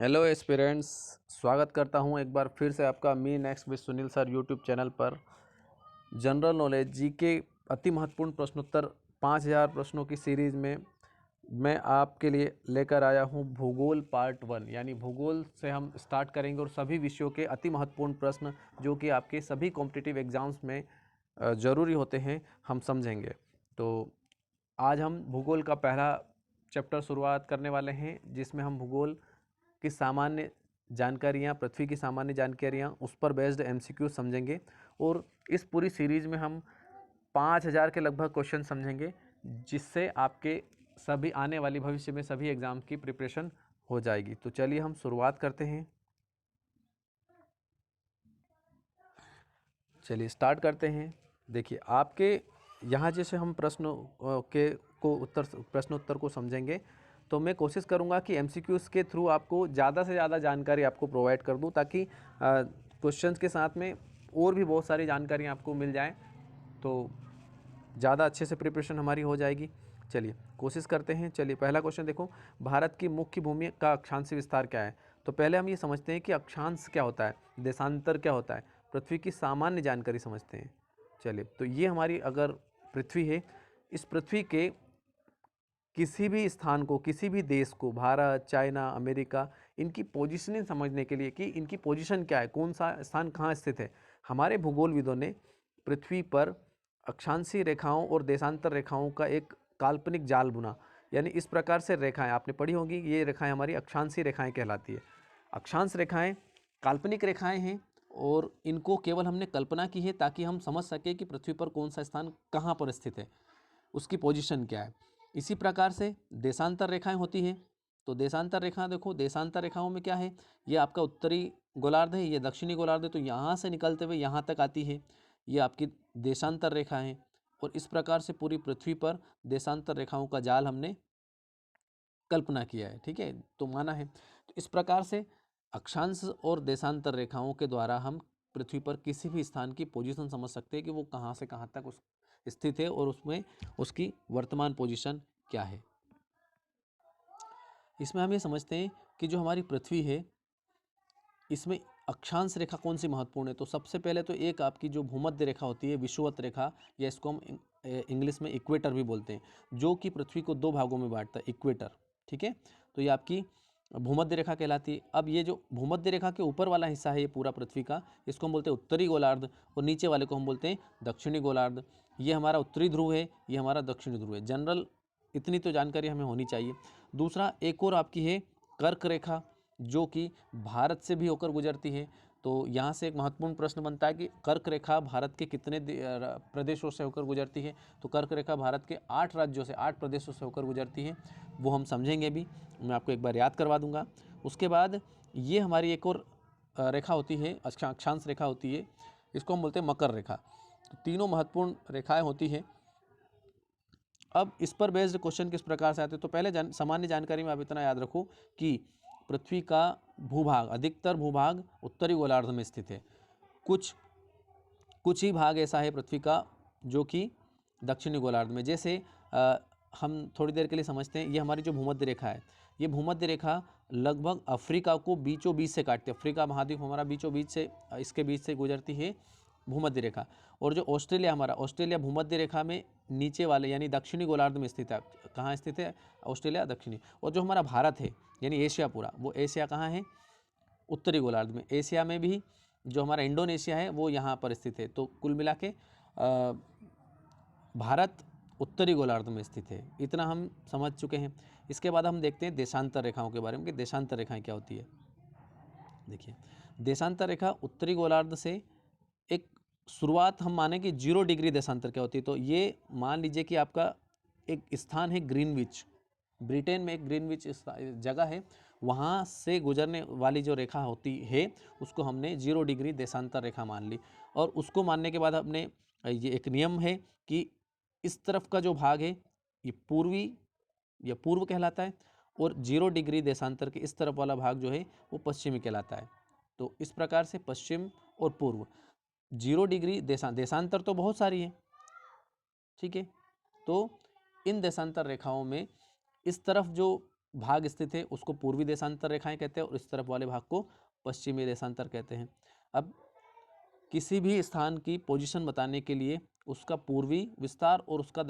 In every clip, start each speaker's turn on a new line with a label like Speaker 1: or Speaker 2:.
Speaker 1: Hello aspirants, स्वागत करता हूं एक बार फिर से आपका मी next with Sunil sir YouTube channel पर। जनरल नॉलेज जी के अति महत्वपूर्ण प्रश्नोत्तर 5000 प्रश्नों की सीरीज़ में मैं आपके लिए लेकर आया हूं भूगोल पार्ट 1। यानी भूगोल से हम स्टार्ट करेंगे और सभी विषयों के अति महत्वपूर्ण प्रश्न जो कि आपके सभी कॉम्पिटिटिव एग्जाम्स में ज़रूरी होते हैं हम समझेंगे। तो आज हम भूगोल का पहला चैप्टर शुरुआत करने वाले हैं, जिसमें हम भूगोल की सामान्य जानकारियाँ, पृथ्वी की सामान्य जानकारियाँ, उस पर बेस्ड एमसीक्यू समझेंगे। और इस पूरी सीरीज़ में हम 5000 के लगभग क्वेश्चन समझेंगे, जिससे आपके सभी आने वाली भविष्य में सभी एग्ज़ाम की प्रिपरेशन हो जाएगी। तो चलिए हम शुरुआत करते हैं। चलिए स्टार्ट करते हैं। देखिए आपके यहाँ जैसे हम प्रश्नोत्तर को समझेंगे, तो मैं कोशिश करूँगा कि एमसीक्यूज़ के थ्रू आपको ज़्यादा से ज़्यादा जानकारी आपको प्रोवाइड कर दूँ, ताकि क्वेश्चंस के साथ में और भी बहुत सारी जानकारी आपको मिल जाए, तो ज़्यादा अच्छे से प्रिपरेशन हमारी हो जाएगी। चलिए कोशिश करते हैं। चलिए पहला क्वेश्चन देखो, भारत की मुख्य भूमि का अक्षांशीय विस्तार क्या है। तो पहले हम ये समझते हैं कि अक्षांश क्या होता है, देशांतर क्या होता है, पृथ्वी की सामान्य जानकारी समझते हैं। चलिए, तो ये हमारी अगर पृथ्वी है, इस पृथ्वी के किसी भी स्थान को, किसी भी देश को, भारत, चाइना, अमेरिका, इनकी पोजीशनिंग समझने के लिए कि इनकी पोजीशन क्या है, कौन सा स्थान कहाँ स्थित है, हमारे भूगोलविदों ने पृथ्वी पर अक्षांशीय रेखाओं और देशांतर रेखाओं का एक काल्पनिक जाल बुना। यानी इस प्रकार से रेखाएं आपने पढ़ी होंगी, ये रेखाएं हमारी अक्षांशीय रेखाएं कहलाती है। अक्षांश रेखाएं काल्पनिक रेखाएं हैं और इनको केवल हमने कल्पना की है ताकि हम समझ सकें कि पृथ्वी पर कौन सा स्थान कहाँ पर स्थित है, उसकी पोजीशन क्या है। इसी प्रकार से देशांतर रेखाएं होती हैं। तो देशांतर रेखा देखो, देशांतर रेखाओं में क्या है, ये आपका उत्तरी गोलार्ध है, ये दक्षिणी गोलार्ध है, तो यहाँ से निकलते हुए यहाँ तक आती है, ये आपकी देशांतर रेखा है। और इस प्रकार से पूरी पृथ्वी पर देशांतर रेखाओं का जाल हमने कल्पना किया है, ठीक है, तो माना है। तो इस प्रकार से अक्षांश और देशांतर रेखाओं के द्वारा हम पृथ्वी पर किसी भी स्थान की पोजीशन समझ सकते हैं कि वो कहाँ से कहाँ तक उस स्थित है और उसमें उसकी वर्तमान पोजीशन क्या है। इसमें हम ये समझते हैं कि जो हमारी पृथ्वी है, इसमें अक्षांश रेखा कौन सी महत्वपूर्ण है। तो सबसे पहले तो एक आपकी जो भूमध्य रेखा होती है, विषुवत रेखा, या इसको हम इंग्लिश में इक्वेटर भी बोलते हैं, जो कि पृथ्वी को दो भागों में बांटता है, इक्वेटर, ठीक है। तो ये आपकी भूमध्य रेखा कहलाती है। अब ये जो भूमध्य रेखा के ऊपर वाला हिस्सा है ये पूरा पृथ्वी का, इसको हम बोलते हैं उत्तरी गोलार्ध, और नीचे वाले को हम बोलते हैं दक्षिणी गोलार्ध। ये हमारा उत्तरी ध्रुव है, ये हमारा दक्षिणी ध्रुव है। जनरल इतनी तो जानकारी हमें होनी चाहिए। दूसरा एक और आपकी है कर्क रेखा, जो कि भारत से भी होकर गुजरती है। तो यहाँ से एक महत्वपूर्ण प्रश्न बनता है कि कर्क रेखा भारत के कितने प्रदेशों से होकर गुजरती है। तो कर्क रेखा भारत के 8 राज्यों से, 8 प्रदेशों से होकर गुजरती है, वो हम समझेंगे भी, मैं आपको एक बार याद करवा दूंगा। उसके बाद ये हमारी एक और रेखा होती है, अक्षांश रेखा होती है, इसको हम बोलते हैं मकर रेखा। तो तीनों महत्वपूर्ण रेखाएं होती हैं। अब इस पर बेस्ड क्वेश्चन किस प्रकार से आते हैं, तो पहले सामान्य जानकारी में आप इतना याद रखो कि पृथ्वी का भूभाग, अधिकतर भूभाग उत्तरी गोलार्ध में स्थित है। कुछ कुछ ही भाग ऐसा है पृथ्वी का जो कि दक्षिणी गोलार्ध में। जैसे हम थोड़ी देर के लिए समझते हैं, ये हमारी जो भूमध्य रेखा है, ये भूमध्य रेखा लगभग अफ्रीका को बीचों बीच से काटती है। अफ्रीका महाद्वीप हमारा बीचों बीच से, इसके बीच से गुजरती है भूमध्य रेखा। और जो ऑस्ट्रेलिया हमारा, ऑस्ट्रेलिया भूमध्य रेखा में नीचे वाले यानी दक्षिणी गोलार्ध में स्थित है। कहाँ स्थित है ऑस्ट्रेलिया? दक्षिणी। और जो हमारा भारत है यानी एशिया पूरा, वो एशिया कहाँ है? उत्तरी गोलार्ध में। एशिया में भी जो हमारा इंडोनेशिया है वो यहाँ पर स्थित है। तो कुल मिला के भारत उत्तरी गोलार्ध में स्थित है, इतना हम समझ चुके हैं। इसके बाद हम देखते हैं देशांतर रेखाओं के बारे में कि देशांतर रेखाएं क्या होती है। देखिए, देशांतर रेखा उत्तरी गोलार्ध से एक शुरुआत हम माने कि 0 डिग्री देशांतर क्या होती है। तो ये मान लीजिए कि आपका एक स्थान है ग्रीनविच, ब्रिटेन में एक ग्रीनविच जगह है, वहाँ से गुजरने वाली जो रेखा होती है उसको हमने 0 डिग्री देशांतर रेखा मान ली। और उसको मानने के बाद हमने ये एक नियम है कि इस तरफ का जो भाग है ये पूर्वी या पूर्व कहलाता है, और 0 डिग्री देशांतर के इस तरफ वाला भाग जो है वो पश्चिमी कहलाता है। तो इस प्रकार से पश्चिम और पूर्व 0 डिग्री देशांतर तो बहुत सारी है, ठीक है। तो इन देशांतर रेखाओं में इस तरफ जो भाग स्थित है उसको पूर्वी देशांतर रेखाएं कहते हैं और इस तरफ वाले भाग को पश्चिमी देशांतर कहते हैं। अब किसी भी स्थान की पोजीशन बताने के लिए उसका पूर्वी विस्तार और उसका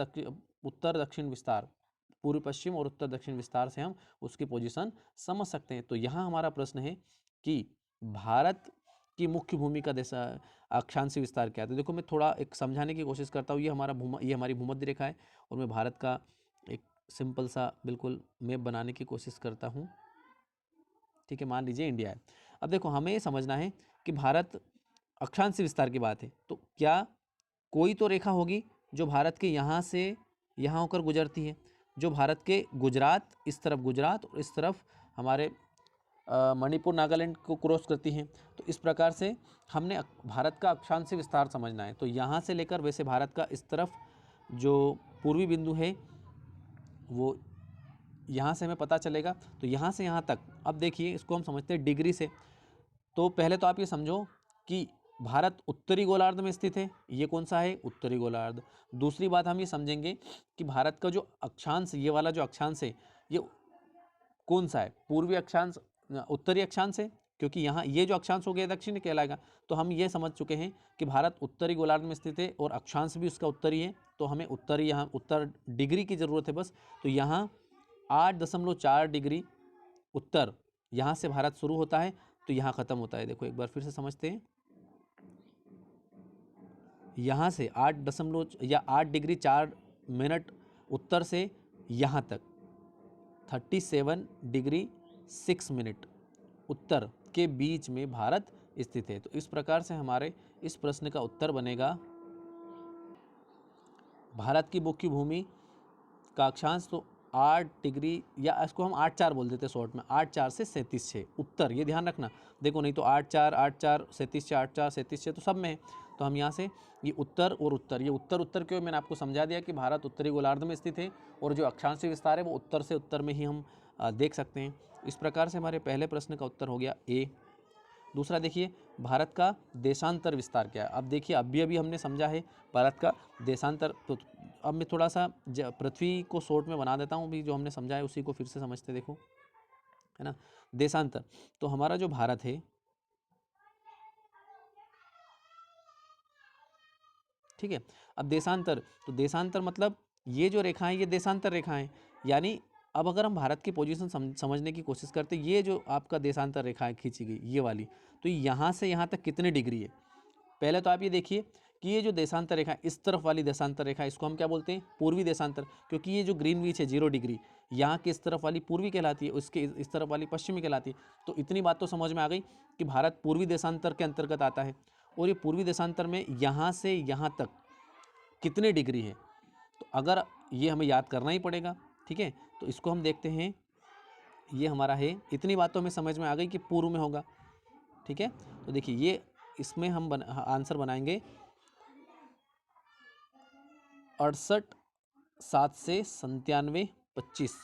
Speaker 1: उत्तर दक्षिण विस्तार, पूर्व पश्चिम और उत्तर दक्षिण विस्तार से हम उसकी पोजीशन समझ सकते हैं। तो यहाँ हमारा प्रश्न है कि भारत की मुख्य भूमि का देश अक्षांशीय विस्तार क्या है। तो देखो मैं थोड़ा एक समझाने की कोशिश करता हूँ। ये हमारी भूमध्य रेखा है और मैं भारत का एक सिंपल सा बिल्कुल मैप बनाने की कोशिश करता हूँ। ठीक है, मान लीजिए इंडिया है। अब देखो हमें ये समझना है कि भारत अक्षांशीय विस्तार की बात है तो क्या कोई तो रेखा होगी जो भारत के यहाँ से यहाँ होकर गुजरती है, जो भारत के गुजरात, इस तरफ गुजरात और इस तरफ हमारे मणिपुर नागालैंड को क्रॉस करती हैं। तो इस प्रकार से हमने भारत का अक्षांशीय विस्तार समझना है। तो यहाँ से लेकर वैसे भारत का इस तरफ जो पूर्वी बिंदु है वो यहाँ से हमें पता चलेगा। तो यहाँ से यहाँ तक, अब देखिए इसको हम समझते हैं डिग्री से। तो पहले तो आप ये समझो कि भारत उत्तरी गोलार्ध में स्थित है। ये कौन सा है? उत्तरी गोलार्ध। दूसरी बात हम ये समझेंगे कि भारत का जो अक्षांश, ये वाला जो अक्षांश है ये कौन सा है? पूर्वी अक्षांश, उत्तरी अक्षांश है, क्योंकि यहाँ ये जो अक्षांश हो गया दक्षिण कहलाएगा। तो हम ये समझ चुके हैं कि भारत उत्तरी गोलार्ध में स्थित है और अक्षांश भी उसका उत्तरी है। तो हमें उत्तरी, यहाँ उत्तर डिग्री की ज़रूरत है बस। तो यहाँ 8.4 डिग्री उत्तर यहाँ से भारत शुरू होता है तो यहाँ ख़त्म होता है। देखो एक बार फिर से समझते हैं। यहाँ से 8 डिग्री 4 मिनट उत्तर से यहाँ तक 37 डिग्री 6 मिनट उत्तर के बीच में भारत स्थित है। तो इस प्रकार से हमारे इस प्रश्न का उत्तर बनेगा भारत की मुख्य भूमि का अक्षांश तो 8 डिग्री, या इसको हम 8-4 बोल देते हैं शॉर्ट में, 8-4 से 37-6 उत्तर। ये ध्यान रखना, देखो नहीं तो 8-4 8-4 37-6 8-4 37-6 तो सब में है। तो हम यहाँ से ये उत्तर और उत्तर, ये उत्तर उत्तर क्यों, मैंने आपको समझा दिया कि भारत उत्तरी गोलार्ध में स्थित है और जो अक्षांशीय विस्तार है वो उत्तर से उत्तर में ही हम देख सकते हैं। इस प्रकार से हमारे पहले प्रश्न का उत्तर हो गया ए। दूसरा देखिए, भारत का देशांतर विस्तार क्या है। अब देखिए अभी हमने समझा है भारत का देशांतर। तो अब मैं थोड़ा सा पृथ्वी को शॉर्ट में बना देता हूँ, अभी जो हमने समझा है उसी को फिर से समझते, देखो है ना। देशांतर, तो हमारा जो भारत है, ठीक है। अब देशांतर, तो देशांतर मतलब ये जो रेखाएं ये देशांतर रेखाएं, यानी अब अगर हम भारत की पोजीशन समझने की कोशिश करते, ये जो आपका देशांतर रेखाएं खींची गई ये वाली, तो यहाँ से यहाँ तक कितने डिग्री है। पहले तो आप ये देखिए कि ये जो देशांतर रेखा, इस तरफ वाली देशांतर रेखा, इसको हम क्या बोलते हैं? पूर्वी देशांतर, क्योंकि ये जो ग्रीनविच है 0 डिग्री, यहाँ की इस तरफ वाली पूर्वी कहलाती है, उसके इस तरफ वाली पश्चिमी कहलाती है। तो इतनी बात तो समझ में आ गई कि भारत पूर्वी देशांतर के अंतर्गत आता है। और ये पूर्वी देशांतर में यहाँ से यहाँ तक कितने डिग्री है, तो अगर ये हमें याद करना ही पड़ेगा, ठीक है। तो इसको हम देखते हैं, ये हमारा है, इतनी बात तो हमें समझ में आ गई कि पूर्व में होगा, ठीक है। तो देखिए ये इसमें हम आंसर बनाएंगे 68 से 97 25,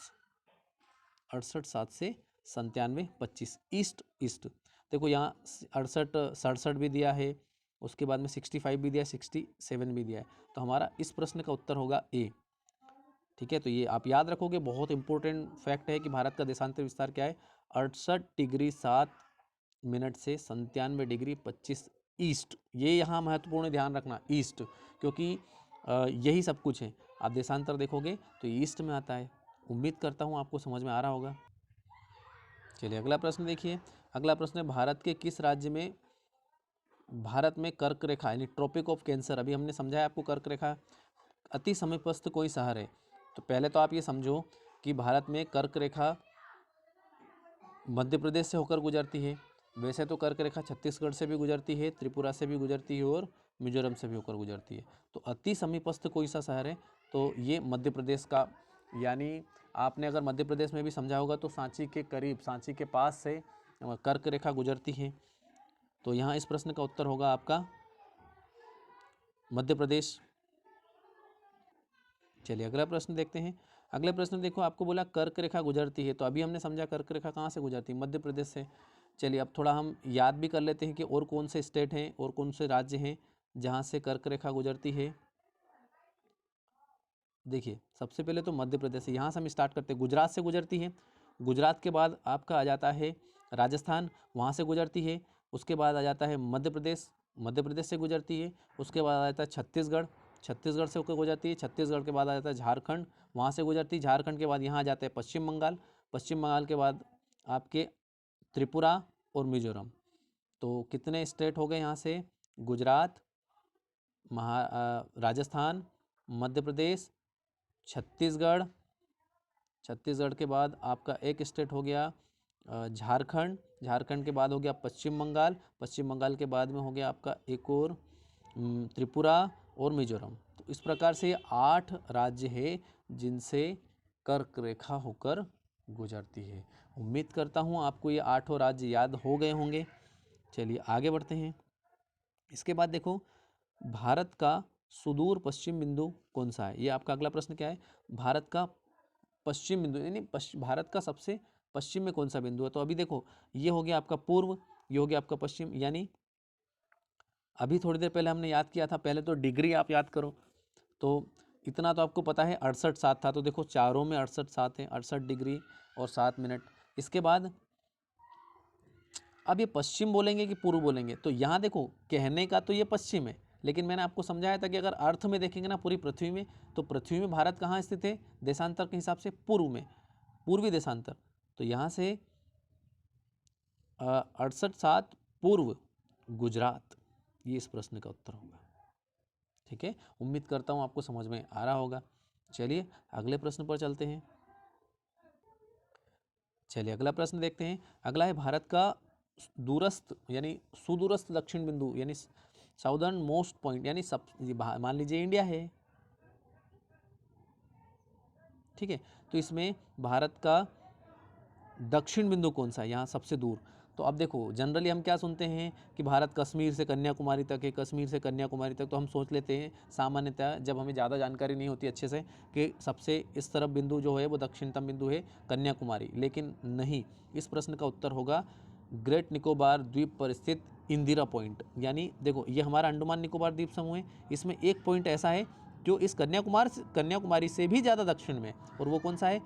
Speaker 1: 68 से 97 25 ईस्ट ईस्ट। देखो यहाँ 68 भी दिया है, उसके बाद में 65 भी दिया है, 67 भी दिया है। तो हमारा इस प्रश्न का उत्तर होगा ए, ठीक है। तो ये आप याद रखोगे, बहुत इंपॉर्टेंट फैक्ट है कि भारत का देशांतर विस्तार क्या है, 68 डिग्री 7 मिनट से 97 डिग्री 25 ईस्ट। ये यहाँ महत्वपूर्ण ध्यान रखना, ईस्ट, क्योंकि यही सब कुछ है। आप देशांतर देखोगे तो ईस्ट में आता है। उम्मीद करता हूँ आपको समझ में आ रहा होगा। चलिए अगला प्रश्न देखिए। अगला प्रश्न है, भारत के किस राज्य में भारत में कर्क रेखा यानी ट्रॉपिक ऑफ कैंसर, अभी हमने समझा है आपको कर्क रेखा अति समीपस्थ कोई शहर है। तो पहले तो आप ये समझो कि भारत में कर्क रेखा मध्य प्रदेश से होकर गुजरती है। वैसे तो कर्क रेखा छत्तीसगढ़ से भी गुजरती है, त्रिपुरा से भी गुजरती है और मिजोरम से भी होकर गुजरती है। तो अति समीपस्थ कोई सा शहर है, तो ये मध्य प्रदेश का, यानी आपने अगर मध्य प्रदेश में भी समझा होगा तो सांची के करीब, सांची के पास से कर्क रेखा गुजरती है। तो यहाँ इस प्रश्न का उत्तर होगा आपका मध्य प्रदेश। चलिए अगला प्रश्न देखते हैं। अगले प्रश्न देखो, आपको बोला कर्क रेखा गुजरती है, तो अभी हमने समझा कर्क रेखा कहाँ से गुजरती है, मध्य प्रदेश से। चलिए अब थोड़ा हम याद भी कर लेते हैं कि और कौन से स्टेट हैं और कौन से राज्य हैं जहाँ से कर्क रेखा गुजरती है। देखिए सबसे पहले तो मध्य प्रदेश है, यहाँ से हम स्टार्ट करते हैं, गुजरात से गुजरती है गुजरात के बाद आपका आ जाता है राजस्थान, वहाँ से गुजरती है। उसके बाद आ जाता है मध्य प्रदेश, मध्य प्रदेश से गुजरती है। उसके बाद आ जाता है छत्तीसगढ़, छत्तीसगढ़ से होकर गुजरती है। छत्तीसगढ़ के बाद आ जाता है झारखंड, वहाँ से गुजरती है। झारखंड के बाद यहाँ आ जाता है पश्चिम बंगाल, पश्चिम बंगाल के बाद आपके त्रिपुरा और मिजोरम। तो कितने स्टेट हो गए यहाँ से? गुजरात, राजस्थान, मध्य प्रदेश, छत्तीसगढ़, छत्तीसगढ़ के बाद आपका एक स्टेट हो गया झारखंड, झारखंड के बाद हो गया पश्चिम बंगाल, पश्चिम बंगाल के बाद में हो गया आपका एक और त्रिपुरा और मिजोरम। तो इस प्रकार से 8 राज्य है जिनसे कर्क रेखा होकर गुजरती है। उम्मीद करता हूँ आपको ये 8 राज्य याद हो गए होंगे। चलिए आगे बढ़ते हैं। इसके बाद देखो, भारत का सुदूर पश्चिम बिंदु कौन सा है? ये आपका अगला प्रश्न क्या है? भारत का पश्चिम बिंदु यानी भारत का सबसे पश्चिम में कौन सा बिंदु है? तो अभी देखो, ये हो गया आपका पूर्व, ये हो गया आपका पश्चिम। यानी अभी थोड़ी देर पहले हमने याद किया था, पहले तो डिग्री आप याद करो। तो इतना तो आपको पता है 68 7 था, तो देखो चारों में 68 7 है, 68 डिग्री और 7 मिनट। इसके बाद अब ये पश्चिम बोलेंगे कि पूर्व बोलेंगे? तो यहाँ देखो, कहने का तो ये पश्चिम है, लेकिन मैंने आपको समझाया था कि अगर अर्थ में देखेंगे ना पूरी पृथ्वी में, तो पृथ्वी में भारत कहाँ स्थित है देशांतर के हिसाब से? पूर्व में, पूर्वी देशांतर। तो यहाँ से 68 7 पूर्व गुजरात, ये इस प्रश्न का उत्तर होगा। ठीक है, उम्मीद करता हूँ आपको समझ में आ रहा होगा। चलिए अगले प्रश्न पर चलते हैं। चलिए अगला प्रश्न देखते हैं। अगला है भारत का दूरस्थ यानी सुदूरस्थ दक्षिण बिंदु यानी साउदर्न मोस्ट पॉइंट, यानी सब मान लीजिए इंडिया है। ठीक है, तो इसमें भारत का दक्षिण बिंदु कौन सा है यहाँ सबसे दूर? तो अब देखो, जनरली हम क्या सुनते हैं कि भारत कश्मीर से कन्याकुमारी तक है, कश्मीर से कन्याकुमारी तक। तो हम सोच लेते हैं सामान्यतः, जब हमें ज़्यादा जानकारी नहीं होती अच्छे से, कि सबसे इस तरफ बिंदु जो है वो दक्षिणतम बिंदु है कन्याकुमारी। लेकिन नहीं, इस प्रश्न का उत्तर होगा ग्रेट निकोबार द्वीप पर स्थित इंदिरा पॉइंट। यानी देखो, ये हमारा अंडमान निकोबार द्वीप समूह है, इसमें एक पॉइंट ऐसा है जो इस कन्याकुमारी से भी ज़्यादा दक्षिण में, और वो कौन सा है?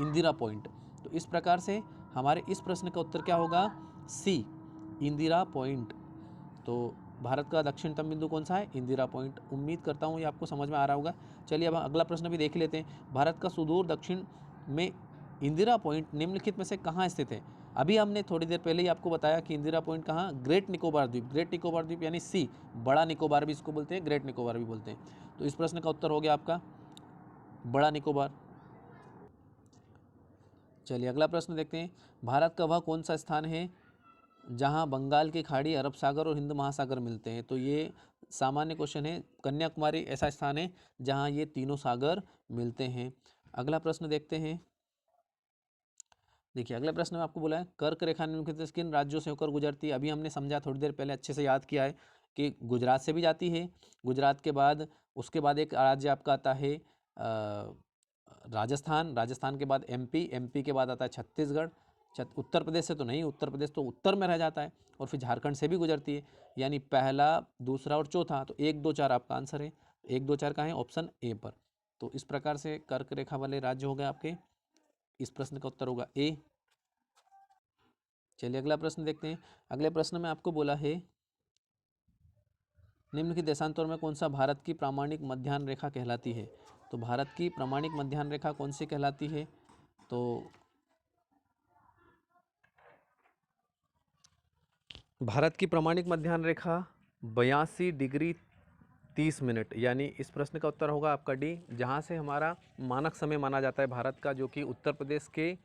Speaker 1: इंदिरा पॉइंट। तो इस प्रकार से हमारे इस प्रश्न का उत्तर क्या होगा? सी, इंदिरा पॉइंट। तो भारत का दक्षिणतम बिंदु कौन सा है? इंदिरा पॉइंट। उम्मीद करता हूँ ये आपको समझ में आ रहा होगा। चलिए अब अगला प्रश्न भी देख लेते हैं। भारत का सुदूर दक्षिण में इंदिरा पॉइंट निम्नलिखित में से कहाँ स्थित है? अभी हमने थोड़ी देर पहले ही आपको बताया कि इंदिरा पॉइंट कहाँ? ग्रेट निकोबार द्वीप, ग्रेट निकोबार द्वीप यानी सी, बड़ा निकोबार भी इसको बोलते हैं, ग्रेट निकोबार भी बोलते हैं। तो इस प्रश्न का उत्तर हो गया आपका बड़ा निकोबार। चलिए अगला प्रश्न देखते हैं। भारत का वह कौन सा स्थान है जहां बंगाल की खाड़ी, अरब सागर और हिंद महासागर मिलते हैं? तो ये सामान्य क्वेश्चन है। कन्याकुमारी ऐसा स्थान है जहां ये तीनों सागर मिलते हैं। अगला प्रश्न देखते हैं। देखिए अगले प्रश्न में आपको बोला है कर्क रेखा निम्नलिखित किन राज्यों से होकर गुजरती है? अभी हमने समझा थोड़ी देर पहले, अच्छे से याद किया है कि गुजरात से भी जाती है। गुजरात के बाद उसके बाद एक राज्य आपका आता है राजस्थान, राजस्थान के बाद एमपी, एमपी के बाद आता है छत्तीसगढ़, उत्तर प्रदेश से तो नहीं, उत्तर प्रदेश तो उत्तर में रह जाता है, और फिर झारखंड से भी गुजरती है। यानी पहला, दूसरा और चौथा, तो 1 2 4 आपका आंसर है। 1 2 4 का है ऑप्शन ए पर। तो इस प्रकार से कर्क रेखा वाले राज्य हो गए आपके। इस प्रश्न का उत्तर होगा ए। चलिए अगला प्रश्न देखते हैं। अगले प्रश्न में आपको बोला है निम्नलिखित देशांतरों में कौन सा भारत की प्रामाणिक मध्याह्न रेखा कहलाती है? तो भारत की प्रामाणिक मध्याह्न रेखा कौन सी कहलाती है? तो भारत की प्रामाणिक मध्याह्न रेखा 82 डिग्री 30 मिनट, यानी इस प्रश्न का उत्तर होगा आपका डी, जहाँ से हमारा मानक समय माना जाता है भारत का, जो कि उत्तर प्रदेश के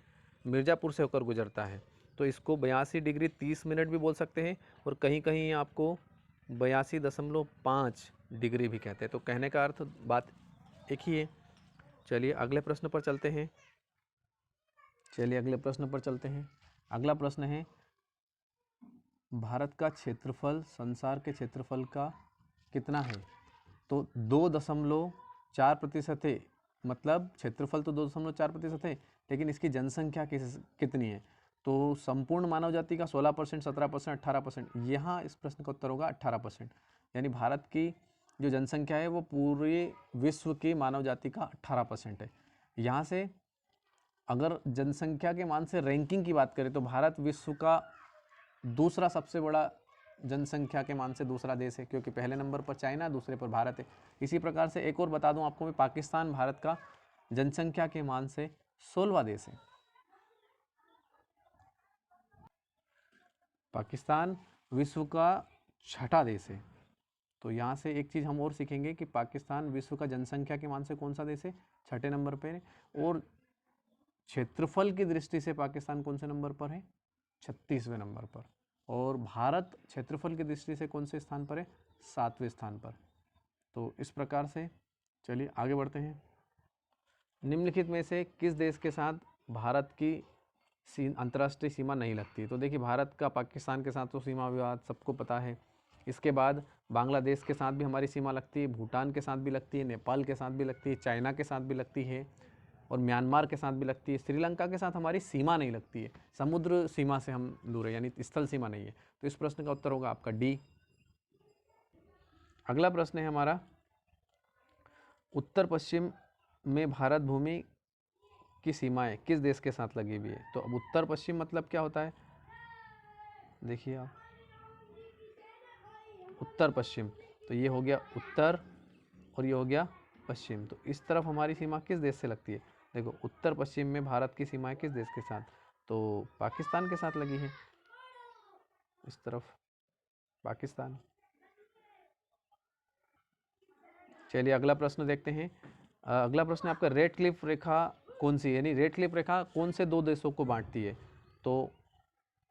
Speaker 1: मिर्ज़ापुर से होकर गुजरता है। तो इसको 82 डिग्री 30 मिनट भी बोल सकते हैं, और कहीं कहीं आपको 82.5 डिग्री भी कहते हैं। तो कहने का अर्थ बात एक ही है। चलिए अगले प्रश्न पर चलते हैं। अगला प्रश्न है भारत का क्षेत्रफल संसार के क्षेत्रफल का कितना है? तो 2.4% है। मतलब क्षेत्रफल तो 2.4% है, लेकिन इसकी जनसंख्या कितनी है? तो संपूर्ण मानव जाति का 16%, 17%, 18%। यहाँ इस प्रश्न का उत्तर होगा 18%। यानी भारत की जो जनसंख्या है वो पूरे विश्व की मानव जाति का 18% है। यहाँ से अगर जनसंख्या के मान से रैंकिंग की बात करें तो भारत विश्व का दूसरा सबसे बड़ा जनसंख्या के मान से दूसरा देश है, क्योंकि पहले नंबर पर चाइना, दूसरे पर भारत है। इसी प्रकार से एक और बता दूं आपको मैं, पाकिस्तान भारत का जनसंख्या के मान से 16वां देश है। पाकिस्तान विश्व का 6ठा देश है। तो यहाँ से एक चीज़ हम और सीखेंगे कि पाकिस्तान विश्व का जनसंख्या के मान से कौन सा देश है, 6ठे नंबर पर है। और क्षेत्रफल की दृष्टि से पाकिस्तान कौन से नंबर पर है, 36वें नंबर पर। और भारत क्षेत्रफल की दृष्टि से कौन से स्थान पर है, 7वें स्थान पर। तो इस प्रकार से चलिए आगे बढ़ते हैं। निम्नलिखित में से किस देश के साथ भारत की अंतर्राष्ट्रीय सीमा नहीं लगती? तो देखिए, भारत का पाकिस्तान के साथ तो सीमा विवाद सबको पता है। इसके बाद बांग्लादेश के साथ भी हमारी सीमा लगती है, भूटान के साथ भी लगती है, नेपाल के साथ भी लगती है, चाइना के साथ भी लगती है और म्यांमार के साथ भी लगती है। श्रीलंका के साथ हमारी सीमा नहीं लगती है, समुद्र सीमा से हम दूर है, यानी स्थल सीमा नहीं है। तो इस प्रश्न का उत्तर होगा आपका डी। अगला प्रश्न है हमारा, उत्तर पश्चिम में भारत भूमि की सीमाएं किस देश के साथ लगी हुई है? तो अब उत्तर पश्चिम मतलब क्या होता है, देखिए आप, उत्तर पश्चिम, तो ये हो गया उत्तर और ये हो गया पश्चिम। तो इस तरफ हमारी सीमा किस देश से लगती है? देखो, उत्तर पश्चिम में भारत की सीमाएं किस देश के साथ, तो पाकिस्तान के साथ लगी है, इस तरफ पाकिस्तान। चलिए अगला प्रश्न देखते हैं। अगला प्रश्न है आपका, रेड क्लिफ रेखा कौन सी है, यानी रेड क्लिफ रेखा कौन से दो देशों को बांटती है? तो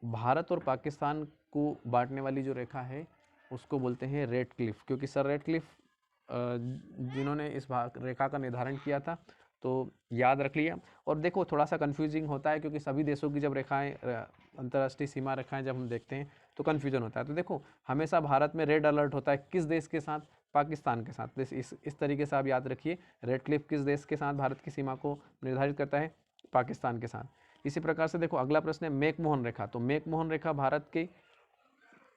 Speaker 1: भारत और पाकिस्तान को बांटने वाली जो रेखा है उसको बोलते हैं रेड क्लिफ, क्योंकि सर रेड क्लिफ जिन्होंने इस रेखा का निर्धारण किया था, तो याद रख लिया। और देखो, थोड़ा सा कंफ्यूजिंग होता है, क्योंकि सभी देशों की जब रेखाएं, अंतर्राष्ट्रीय सीमा रेखाएं जब हम देखते हैं तो कन्फ्यूजन होता है। तो देखो, हमेशा भारत में रेड अलर्ट होता है, किस देश के साथ, पाकिस्तान के साथ। इस तरीके से आप याद रखिए, रेड क्लिफ किस देश के साथ भारत की सीमा को निर्धारित करता है, पाकिस्तान के साथ। इसी प्रकार से देखो, अगला प्रश्न है मैकमोहन रेखा। तो मैकमोहन रेखा भारत के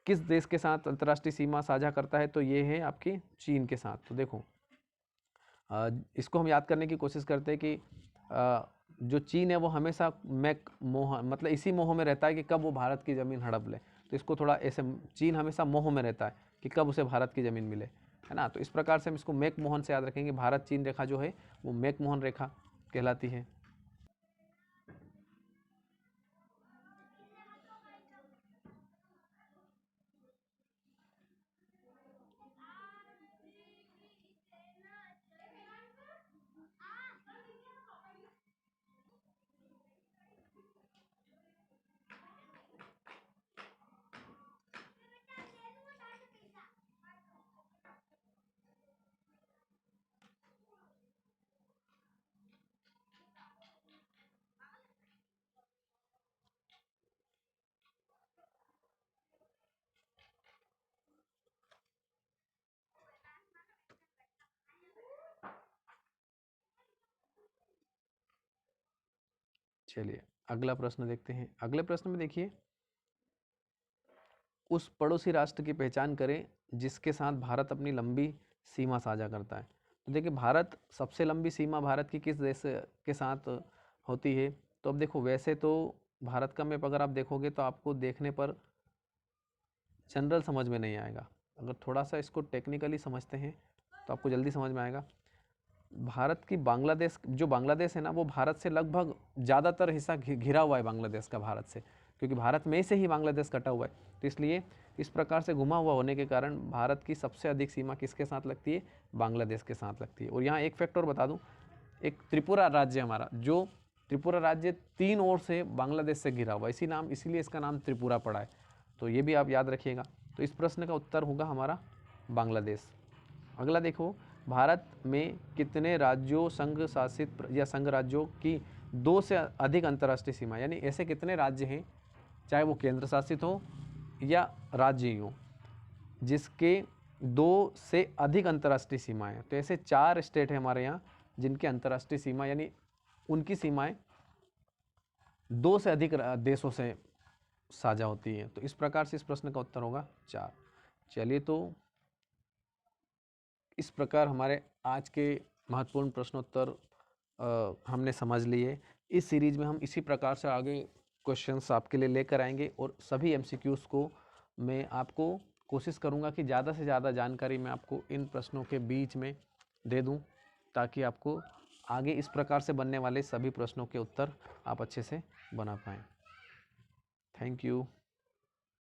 Speaker 1: किस देश के साथ अंतर्राष्ट्रीय सीमा साझा करता है? तो ये है आपकी चीन के साथ। तो देखो, इसको हम याद करने की कोशिश करते हैं कि जो चीन है वो हमेशा मोह, मतलब इसी मोह में रहता है कि कब वो भारत की ज़मीन हड़प ले। तो इसको थोड़ा ऐसे, चीन हमेशा मोह में रहता है कि कब उसे भारत की ज़मीन मिले, है ना। तो इस प्रकार से हम इसको मैकमोहन से याद रखेंगे। भारत चीन रेखा जो है वो मैकमोहन रेखा कहलाती है। चलिए अगला प्रश्न देखते हैं। अगले प्रश्न में देखिए, उस पड़ोसी राष्ट्र की पहचान करें जिसके साथ भारत अपनी लंबी सीमा साझा करता है। तो देखिए, भारत सबसे लंबी सीमा भारत की किस देश के साथ होती है? तो अब देखो, वैसे तो भारत का मैप अगर आप देखोगे तो आपको देखने पर जनरल समझ में नहीं आएगा। अगर थोड़ा सा इसको टेक्निकली समझते हैं तो आपको जल्दी समझ में आएगा। भारत की बांग्लादेश, जो बांग्लादेश है ना, वो भारत से लगभग ज़्यादातर हिस्सा घिरा हुआ है बांग्लादेश का, भारत से, क्योंकि भारत में से ही बांग्लादेश कटा हुआ है। तो इसलिए इस प्रकार से घुमा हुआ होने के कारण भारत की सबसे अधिक सीमा किसके साथ लगती है? बांग्लादेश के साथ लगती है। और यहाँ एक फैक्टर बता दूँ, एक त्रिपुरा राज्य हमारा, जो त्रिपुरा राज्य 3 ओर से बांग्लादेश से घिरा हुआ, इसीलिए इसका नाम त्रिपुरा पड़ा है। तो ये भी आप याद रखिएगा। तो इस प्रश्न का उत्तर होगा हमारा बांग्लादेश। अगला देखो, भारत में कितने राज्यों, संघ शासित या संघ राज्यों की 2 से अधिक अंतर्राष्ट्रीय सीमा, यानी ऐसे कितने राज्य हैं, चाहे वो केंद्र शासित हो या राज्य ही हो, जिसके 2 से अधिक अंतर्राष्ट्रीय सीमाएं हैं? तो ऐसे 4 स्टेट हैं हमारे यहाँ जिनकी अंतर्राष्ट्रीय सीमा, यानी उनकी सीमाएं 2 से अधिक देशों से साझा होती हैं। तो इस प्रकार से इस प्रश्न का उत्तर होगा 4। चलिए, तो इस प्रकार हमारे आज के महत्वपूर्ण प्रश्नोत्तर हमने समझ लिए। इस सीरीज में हम इसी प्रकार से आगे क्वेश्चंस आपके लिए लेकर आएंगे और सभी एमसीक्यूज़ को मैं आपको कोशिश करूंगा कि ज़्यादा से ज़्यादा जानकारी मैं आपको इन प्रश्नों के बीच में दे दूं, ताकि आपको आगे इस प्रकार से बनने वाले सभी प्रश्नों के उत्तर आप अच्छे से बना पाएँ। Thank you.